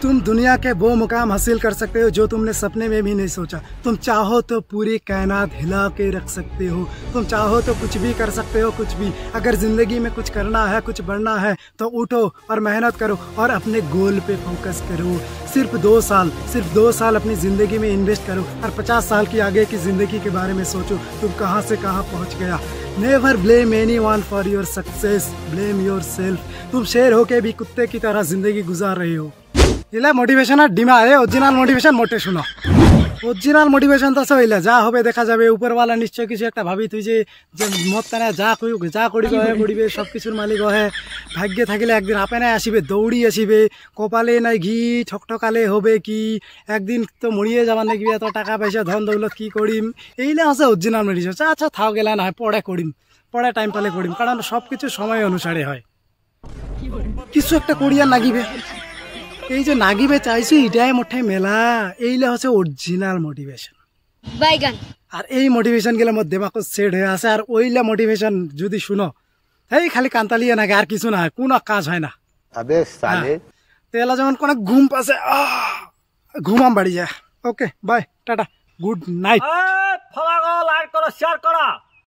तुम दुनिया के वो मुकाम हासिल कर सकते हो जो तुमने सपने में भी नहीं सोचा। तुम चाहो तो पूरी कायनात हिला के रख सकते हो। तुम चाहो तो कुछ भी कर सकते हो, कुछ भी। अगर जिंदगी में कुछ करना है, कुछ बढ़ना है तो उठो और मेहनत करो और अपने गोल पे फोकस करो। सिर्फ 2 साल अपनी जिंदगी में इन्वेस्ट करो और 50 साल की आगे की जिंदगी के बारे में सोचो तुम कहाँ से कहाँ पहुँच गया। Never blame anyone for your success, blame your self. तुम शेर होके भी कुत्ते की तरह जिंदगी गुजार रहे हो। এলা মোটিভেশনের ডিমা অরিজিনাল মোটিভেশন মোটে শুনো। অরিজিনাল মোটিভেশন তো হইলে যা হবে দেখা যাবে। উপরওয়ালা নিশ্চয় কিছু একটা ভাবি তুই যে মত কানে যা করিবে সব কিছুর মালিক হয়ে। ভাগ্যে থাকিলে একদিন আপেনায় আসিবে, দৌড়ি আসিবে। কপালে নাই ঘি ঠকঠকালে হবে কি, একদিন তো মরিয়ে যাবার নাকি, এত টাকা পয়সা ধন দৌলত কি করিম। এইলে আছে অরিজিনাল মোটিভেশন। আচ্ছা থাও গেলে না হয় পড়ে করিম, পড়ে টাইম পালে করিম, কারণ সব কিছু সময় অনুসারে হয়। কিছু একটা করিয়া নাগিবে, এই যে নাগিবে চাইছি এটাই মোটে মেলা। এইলে হচ্ছে অরিজিনাল মোটিভেশন। আর এই মোটিভেশন গেলে মোর দেমাগ সেট হয়ে আছে। আর ওইলা মোটিভেশন যদি শুনো, এই খালি কান্তালিয়ে নাগে, আর কিছু না হয়, কোনো কাজ হয় না। তেলা যেমন কোনো ঘুম পাছে, ঘুমাম বাড়ি যায়। Okay bye, tata, good night. Follow করো, লাইক করো, শেয়ার করো।